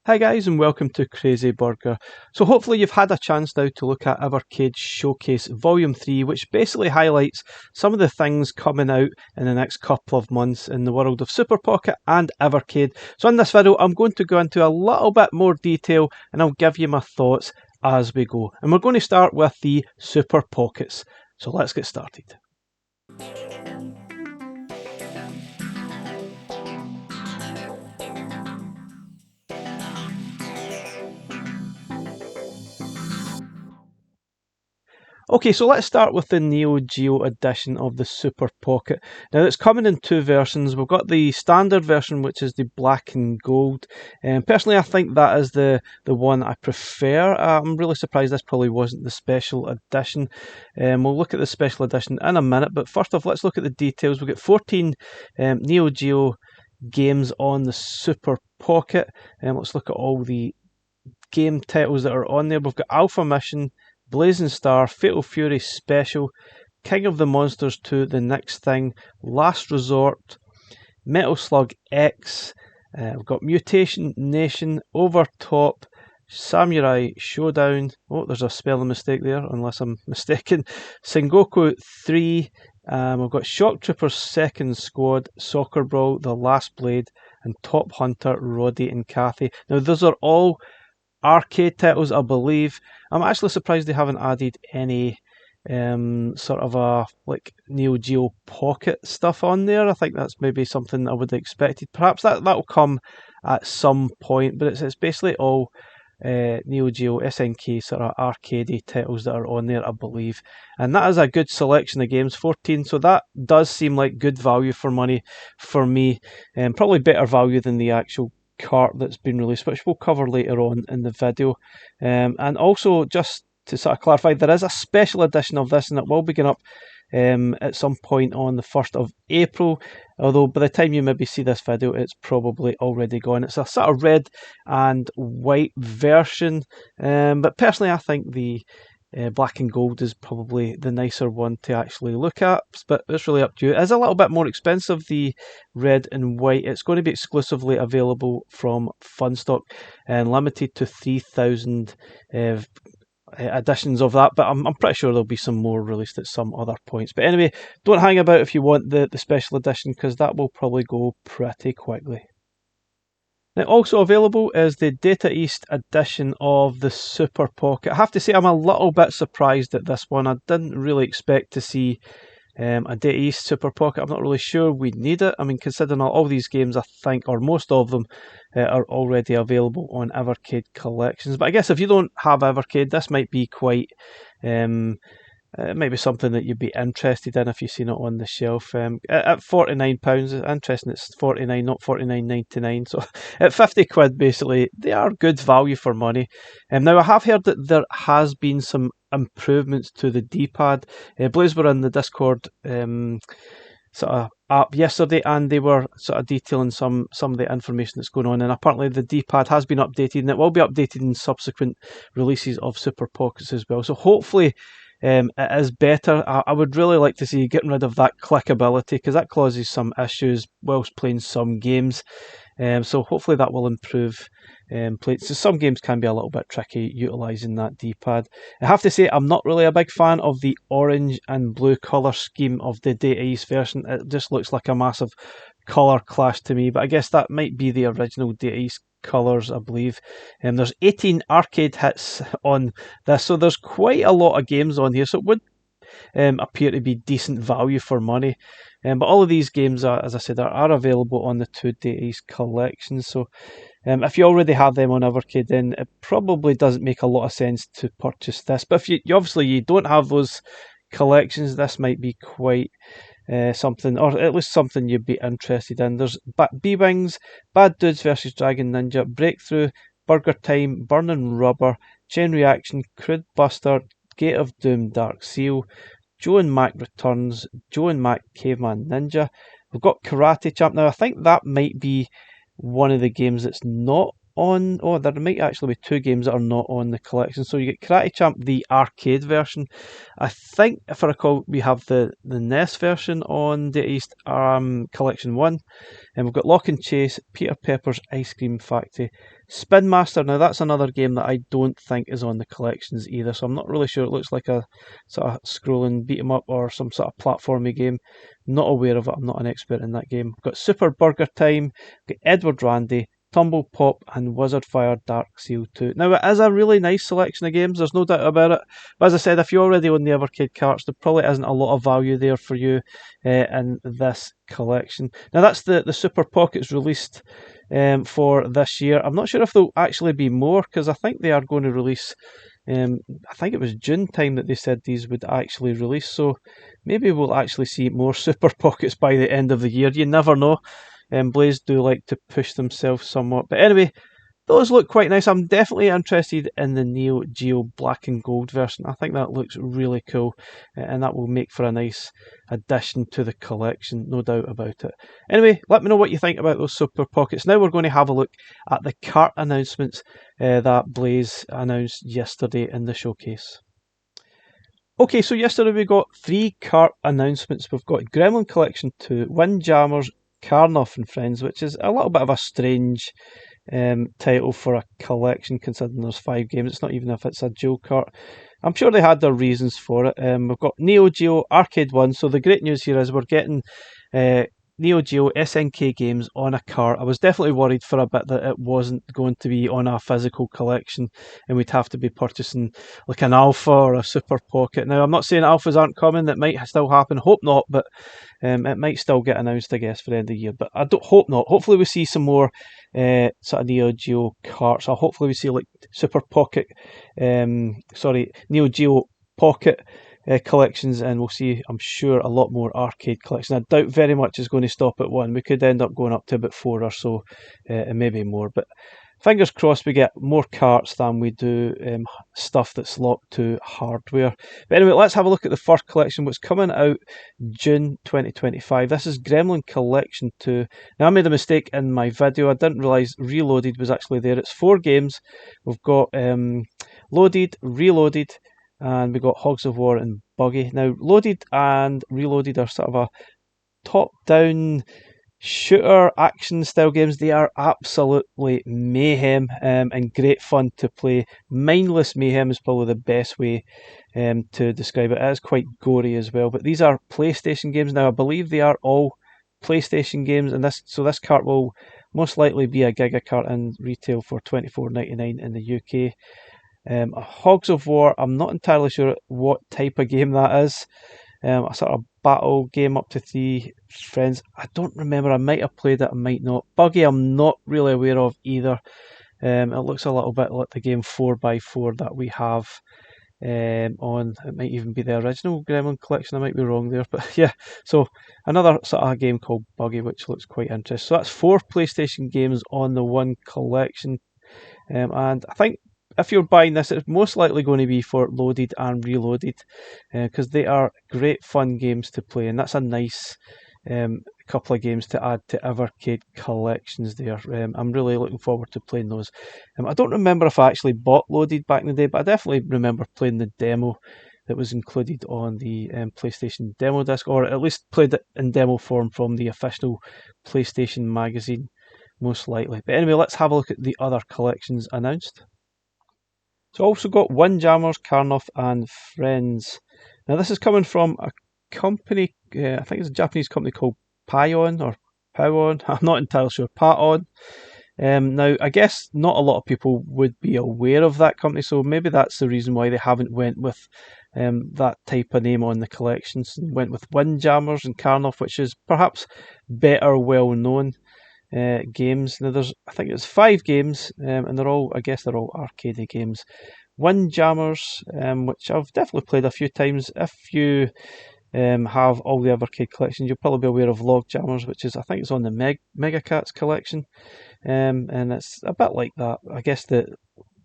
Hi guys and welcome to Crazy Burger. So hopefully you've had a chance now to look at Evercade Showcase Volume 3, which basically highlights some of the things coming out in the next couple of months in the world of Super Pocket and Evercade. So in this video I'm going to go into a little bit more detail and I'll give you my thoughts as we go. And we're going to start with the Super Pockets. So let's get started. Okay, so let's start with the Neo Geo edition of the Super Pocket. Now it's coming in two versions. We've got the standard version, which is the black and gold. Personally, I think that is the one I prefer. I'm really surprised this probably wasn't the special edition. We'll look at the special edition in a minute, but first off, let's look at the details. We've got 14 Neo Geo games on the Super Pocket. Let's look at all the game titles that are on there. We've got Alpha Mission, Blazing Star, Fatal Fury Special, King of the Monsters 2, The Next Thing, Last Resort, Metal Slug X, we've got Mutation Nation, Overtop, Samurai Showdown, oh there's a spelling mistake there unless I'm mistaken, Sengoku 3, we've got Shock Troopers Second Squad, Soccer Brawl, The Last Blade, and Top Hunter, Roddy and Cathy. Now those are all arcade titles, I believe. I'm actually surprised they haven't added any sort of a like Neo Geo Pocket stuff on there. I think that's maybe something I would have expected. Perhaps that'll come at some point, but it's basically all Neo Geo SNK sort of arcadey titles that are on there, I believe. And that is a good selection of games, 14, so that does seem like good value for money for me, and probably better value than the actual cart that's been released, which we'll cover later on in the video. And also, just to sort of clarify, there is a special edition of this and it will begin up at some point on the 1st of April, although by the time you maybe see this video it's probably already gone. It's a sort of red and white version, but personally I think the black and gold is probably the nicer one to actually look at, but it's really up to you. It is a little bit more expensive, the red and white. It's going to be exclusively available from Funstock and limited to 3,000 editions of that, but I'm pretty sure there'll be some more released at some other points. But anyway, don't hang about if you want the special edition, because that will probably go pretty quickly. Now, also available is the Data East edition of the Super Pocket. I have to say I'm a little bit surprised at this one. I didn't really expect to see a Data East Super Pocket. I'm not really sure we need it. I mean, considering all these games, I think, or most of them, are already available on Evercade collections. But I guess if you don't have Evercade, this might be quite... it might be something that you'd be interested in if you've seen it on the shelf. At £49, interesting, it's 49, not 49.99. So at 50 quid, basically, they are good value for money. Now, I have heard that there has been some improvements to the D-pad. Blaze were in the Discord sort of app yesterday, and they were sort of detailing some of the information that's going on. And apparently, the D-pad has been updated, and it will be updated in subsequent releases of Super Pockets as well. So hopefully, it is better. I would really like to see getting rid of that clickability, because that causes some issues whilst playing some games. So hopefully that will improve play. So some games can be a little bit tricky utilising that D-pad. I have to say I'm not really a big fan of the orange and blue colour scheme of the Data East version. It just looks like a massive colour clash to me, but I guess that might be the original Data East colours, I believe. There's 18 arcade hits on this, so there's quite a lot of games on here, so it would appear to be decent value for money. But all of these games, as I said, are available on the two Data East collections, so if you already have them on Evercade, then it probably doesn't make a lot of sense to purchase this. But if you obviously you don't have those collections, this might be quite something, or at least something you'd be interested in. There's B-Wings, Bad Dudes vs Dragon Ninja, Breakthrough, Burger Time, Burning Rubber, Chain Reaction, Crude Buster, Gate of Doom, Dark Seal, Joe and Mac Returns, Joe and Mac Caveman Ninja. We've got Karate Champ. Now, I think that might be one of the games that's not on. Oh, there might actually be 2 games that are not on the collection. So you get Karate Champ, the arcade version. I think, if I recall, we have the NES version on Data East Collection 1. And we've got Lock and Chase, Peter Pepper's Ice Cream Factory, Spin Master. Now that's another game that I don't think is on the collections either, so I'm not really sure. It looks like a sort of scrolling beat 'em up or some sort of platformy game. Not aware of it. I'm not an expert in that game. We've got Super Burger Time, we've got Edward Randy, Tumble Pop, and Wizard Fire Dark Seal 2. Now, it is a really nice selection of games, there's no doubt about it. But as I said, if you already own the Evercade carts, there probably isn't a lot of value there for you in this collection. Now, that's the Super Pockets released for this year. I'm not sure if there'll actually be more, because I think they are going to release, I think it was June time that they said these would actually release, so maybe we'll actually see more Super Pockets by the end of the year. You never know. Blaze do like to push themselves somewhat. But anyway, those look quite nice. I'm definitely interested in the Neo Geo Black and Gold version. I think that looks really cool, and that will make for a nice addition to the collection, no doubt about it. Anyway, let me know what you think about those Super Pockets. Now we're going to have a look at the cart announcements that Blaze announced yesterday in the showcase. Okay, so yesterday we got 3 cart announcements. We've got Gremlin Collection 2, Windjammers, Karnov and Friends, which is a little bit of a strange title for a collection, considering there's 5 games. It's not even if it's a dual cart. I'm sure they had their reasons for it. We've got Neo Geo Arcade 1. So the great news here is we're getting Neo Geo SNK games on a cart. I was definitely worried for a bit that it wasn't going to be on a physical collection and we'd have to be purchasing like an Alpha or a Super Pocket. Now, I'm not saying Alphas aren't coming. That might still happen. Hope not, but it might still get announced, I guess, for the end of the year. But I don't hope not. Hopefully we see some more sort of Neo Geo carts. Or hopefully we see like Super Pocket, Neo Geo Pocket collections, and we'll see, I'm sure, a lot more arcade collections. I doubt very much is going to stop at 1. We could end up going up to about 4 or so, and maybe more. But fingers crossed we get more carts than we do stuff that's locked to hardware. But anyway, let's have a look at the first collection, which is coming out June 2025. This is Gremlin Collection 2. Now, I made a mistake in my video. I didn't realise Reloaded was actually there. It's 4 games. We've got Loaded, Reloaded, and we got Hogs of War and Buggy. Now, Loaded and Reloaded are sort of a top-down shooter action style games. They are absolutely mayhem and great fun to play. Mindless mayhem is probably the best way to describe it. It is quite gory as well, but these are PlayStation games. Now, I believe they are all PlayStation games, and this cart will most likely be a Giga cart and retail for $24.99 in the UK. Hogs of War, I'm not entirely sure what type of game that is. A sort of battle game up to 3 friends. I don't remember. I might have played it, I might not. Buggy, I'm not really aware of either. It looks a little bit like the game 4x4 that we have on. It might even be the original Gremlin collection. I might be wrong there, but yeah. So another sort of game called Buggy, which looks quite interesting. So that's 4 PlayStation games on the one collection, and I think if you're buying this, it's most likely going to be for Loaded and Reloaded, because they are great fun games to play, and that's a nice couple of games to add to Evercade collections there. I'm really looking forward to playing those. I don't remember if I actually bought Loaded back in the day, but I definitely remember playing the demo that was included on the PlayStation demo disc, or at least played it in demo form from the official PlayStation magazine, most likely. But anyway, let's have a look at the other collections announced. So also got Windjammers, Karnov and Friends. Now this is coming from a company, I think it's a Japanese company called Paon or Powon. I'm not entirely sure. Paon. Now I guess not a lot of people would be aware of that company, so maybe that's the reason why they haven't went with that type of name on the collections and went with Windjammers and Karnov, which is perhaps better well known games. Now I think it's 5 games, and they're all arcade games. Windjammers, which I've definitely played a few times. If you have all the Evercade collections, you'll probably be aware of Logjammers, which is, I think it's on the Mega Cats collection, and it's a bit like that. I guess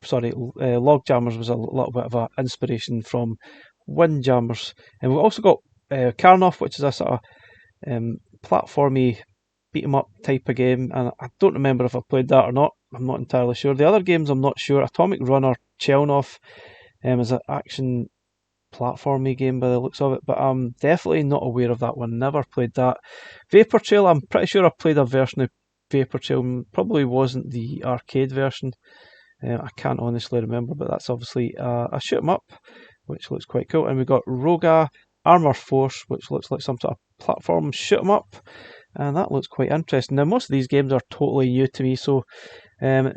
Logjammers was a little bit of an inspiration from Windjammers. And we've also got Karnov, which is a sort of platformy beat 'em up type of game, and I don't remember if I played that or not. I'm not entirely sure. The other games I'm not sure. Atomic Runner Chelnov is an action platformy game by the looks of it, but I'm definitely not aware of that one. Never played that. Vapor Trail, I'm pretty sure I played a version of Vapor Trail. Probably wasn't the arcade version. I can't honestly remember, but that's obviously a shoot 'em up, which looks quite cool. And we've got Roga Armor Force, which looks like some sort of platform shoot 'em up, and that looks quite interesting. Now, most of these games are totally new to me, so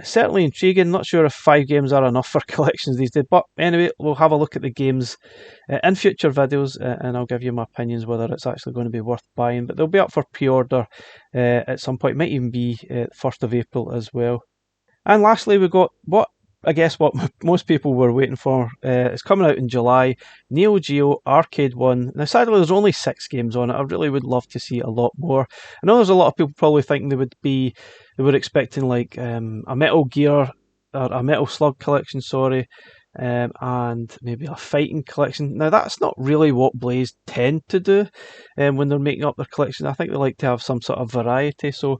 certainly intriguing. Not sure if 5 games are enough for collections these days, but anyway, we'll have a look at the games in future videos, and I'll give you my opinions whether it's actually going to be worth buying. But they'll be up for pre-order at some point. Might even be 1st of April as well. And lastly, we've got what most people were waiting for. It's coming out in July. Neo Geo Arcade 1. Now, sadly, there's only 6 games on it. I really would love to see a lot more. I know there's a lot of people probably thinking they were expecting like a Metal Gear or a Metal Slug collection, and maybe a fighting collection. Now, that's not really what Blaze tend to do when they're making up their collection. I think they like to have some sort of variety. So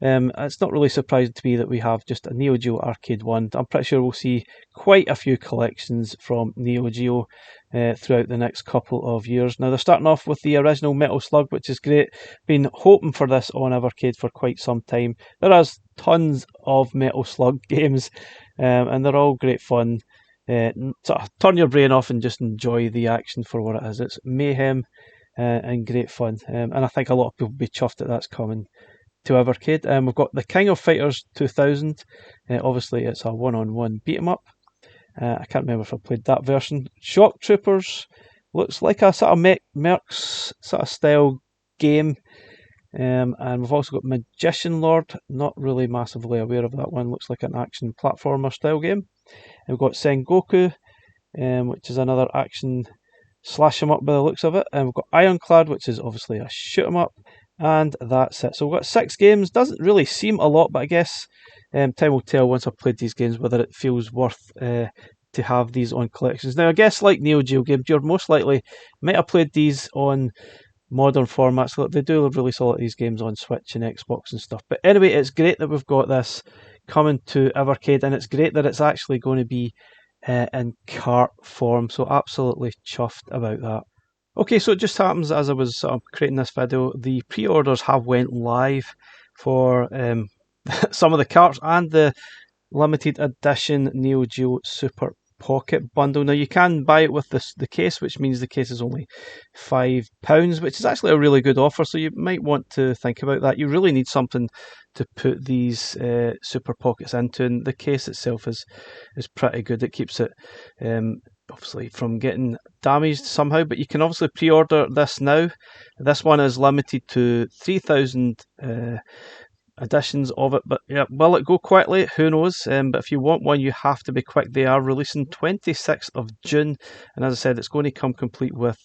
it's not really surprising to me that we have just a Neo Geo Arcade 1. I'm pretty sure we'll see quite a few collections from Neo Geo throughout the next couple of years. Now, they're starting off with the original Metal Slug, which is great. Been hoping for this on Evercade for quite some time. There is tons of Metal Slug games, and they're all great fun. Sort of turn your brain off and just enjoy the action for what it is. It's mayhem and great fun, and I think a lot of people will be chuffed that that's coming to Evercade. We've got the King of Fighters 2000. Obviously, it's a one-on-one beat 'em up. I can't remember if I played that version. Shock Troopers looks like a sort of Mercs sort of style game. And we've also got Magician Lord. Not really massively aware of that one. Looks like an action platformer style game. And we've got Sengoku, which is another action slash 'em up by the looks of it. And we've got Ironclad, which is obviously a shoot 'em up. And that's it. So we've got 6 games. Doesn't really seem a lot, but I guess time will tell once I've played these games whether it feels worth to have these on collections. Now, I guess like Neo Geo games, you're most likely might have played these on modern formats. They do release a lot of these games on Switch and Xbox and stuff. But anyway, it's great that we've got this coming to Evercade, and it's great that it's actually going to be in cart form. So absolutely chuffed about that. Okay, so it just happens as I was creating this video, the pre-orders have went live for some of the carts and the limited edition Neo Geo Super Pocket bundle. Now, you can buy it with the case, which means the case is only £5, which is actually a really good offer, so you might want to think about that. You really need something to put these Super Pockets into, and the case itself is pretty good. It keeps it obviously from getting damaged somehow, but you can obviously pre-order this now. This one is limited to 3,000 editions of it, but yeah, will it go quickly? Who knows? But if you want one, you have to be quick. They are releasing 26th of June, and as I said, it's going to come complete with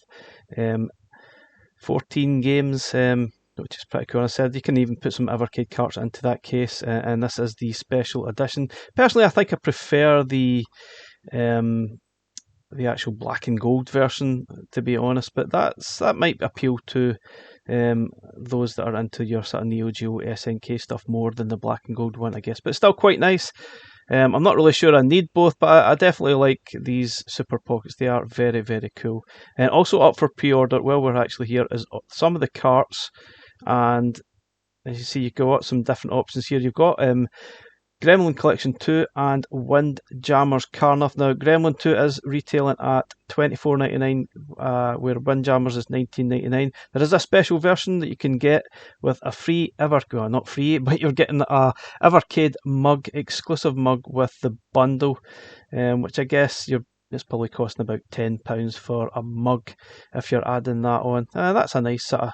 14 games, which is pretty cool. I said you can even put some Evercade carts into that case, and this is the special edition. Personally, I think I prefer the actual black and gold version, to be honest, but that might appeal to those that are into your sort of Neo Geo SNK stuff more than the black and gold one, I guess, but it's still quite nice. I'm not really sure I need both, but I definitely like these Super Pockets. They are very, very cool. And also up for pre-order, while we're actually here, is some of the carts, and as you see, you've got some different options here. You've got Gremlin Collection 2 and Windjammers Karnov. Now, Gremlin 2 is retailing at $24.99, where Windjammers is $19.99. There is a special version that you can get with a free not free, but you're getting a Evercade mug, exclusive mug with the bundle, which I guess it's probably costing about £10 for a mug if you're adding that on. That's a nice sort of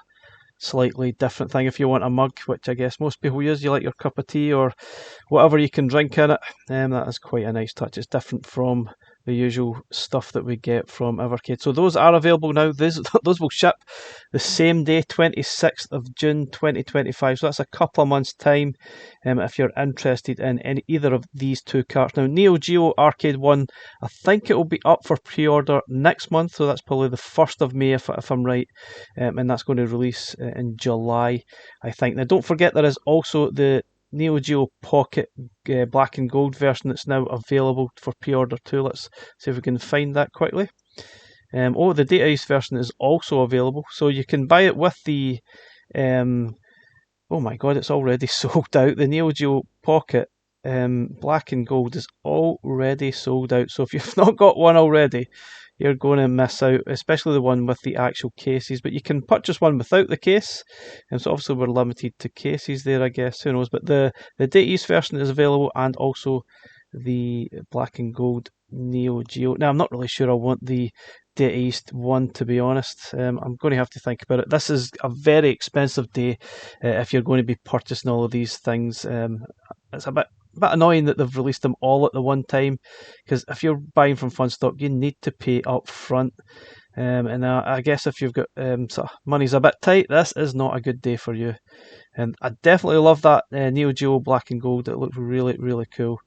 slightly different thing if you want a mug, which I guess most people use. You like your cup of tea or whatever you can drink in it. That is quite a nice touch. It's different from the usual stuff that we get from Evercade. So those are available now. Those will ship the same day, 26th of June 2025. So that's a couple of months' time if you're interested in either of these 2 carts. Now, Neo Geo Arcade 1, I think it will be up for pre-order next month. So that's probably the 1st of May if I'm right. And that's going to release in July, I think. Now, don't forget there is also the Neo Geo Pocket black and gold version that's now available for pre-order too. Let's see if we can find that quickly. The Data East version is also available, so you can buy it with the oh my god, it's already sold out. The Neo Geo Pocket black and gold is already sold out. So if you've not got one already, you're going to miss out, especially the one with the actual cases. But you can purchase one without the case, and so obviously we're limited to cases there, I guess. Who knows? But the Data East version is available, and also the black and gold Neo Geo. Now I'm not really sure I want the Data East one, to be honest. I'm going to have to think about it. This is a very expensive day if you're going to be purchasing all of these things. It's a bit annoying that they've released them all at the one time, because if you're buying from Funstock, you need to pay up front. And I guess if you've got sort of money's a bit tight, this is not a good day for you. And I definitely love that Neo Geo black and gold. It looks really, really cool.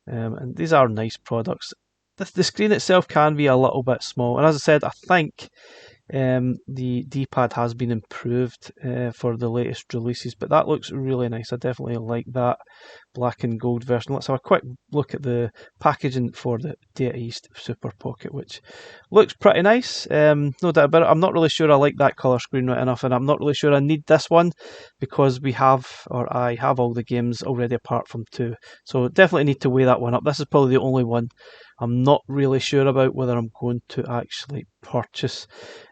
And these are nice products. The screen itself can be a little bit small, and as I said, I think the D-pad has been improved for the latest releases, but that looks really nice. I definitely like that black and gold version. Let's have a quick look at the packaging for the Data East Super Pocket, which looks pretty nice. No doubt about it. I'm not really sure I like that colour screen right enough, and I'm not really sure I need this one, because I have all the games already apart from 2. So definitely need to weigh that one up. This is probably the only one I'm not really sure about whether I'm going to actually purchase.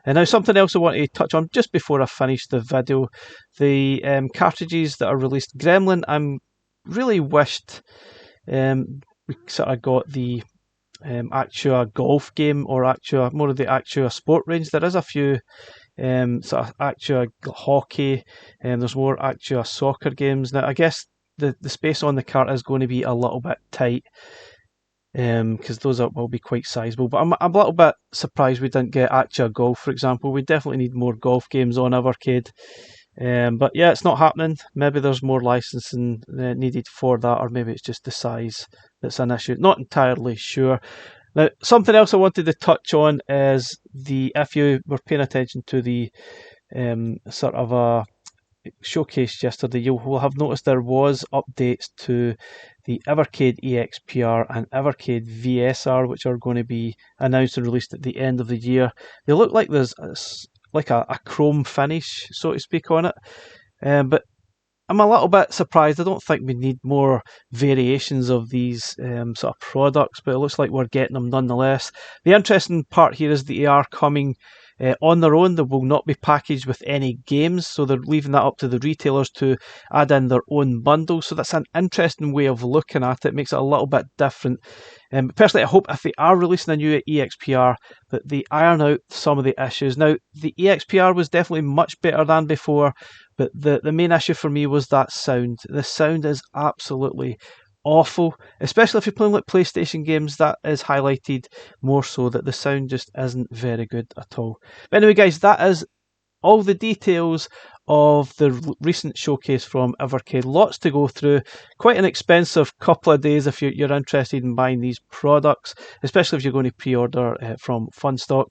And now something else I want to touch on just before I finish the video. The cartridges that are released. Gremlin, I'm really wished we sort of got the Actua golf game, or Actua, more of the Actua sport range. There is a few sort of Actua hockey, and there's more Actua soccer games. Now I guess the space on the cart is going to be a little bit tight, because those will be quite sizable. But I'm a little bit surprised we didn't get Actua Golf, for example. We definitely need more golf games on Evercade. But yeah, it's not happening. Maybe there's more licensing needed for that, or maybe it's just the size that's an issue. Not entirely sure. Now, something else I wanted to touch on is if you were paying attention to the sort of a showcased yesterday, you will have noticed there was updates to the Evercade EXPR and Evercade VSR, which are going to be announced and released at the end of the year. They look like there's like a chrome finish, so to speak, on it, but I'm a little bit surprised. I don't think we need more variations of these sort of products, but it looks like we're getting them nonetheless. The interesting part here is that they are coming on their own. They will not be packaged with any games, so they're leaving that up to the retailers to add in their own bundles. So that's an interesting way of looking at it. It makes it a little bit different. Personally, I hope if they are releasing a new EXPR that they iron out some of the issues. Now, the EXPR was definitely much better than before, but the main issue for me was that sound. The sound is absolutely awful, especially if you're playing like PlayStation games. That is highlighted more so, that the sound just isn't very good at all. But anyway, guys, that is all the details of the recent showcase from Evercade. Lots to go through. Quite an expensive couple of days if you're interested in buying these products, especially if you're going to pre-order from Funstock.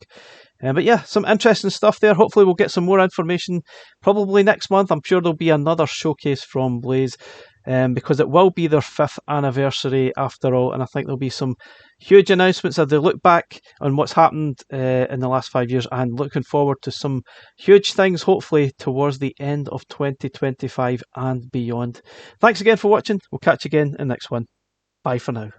But yeah, some interesting stuff there. Hopefully we'll get some more information probably next month. I'm sure there'll be another showcase from Blaze, because it will be their 5th anniversary after all, and I think there'll be some huge announcements as they look back on what's happened in the last 5 years, and looking forward to some huge things hopefully towards the end of 2025 and beyond. Thanks again for watching. We'll catch you again in the next one. Bye for now.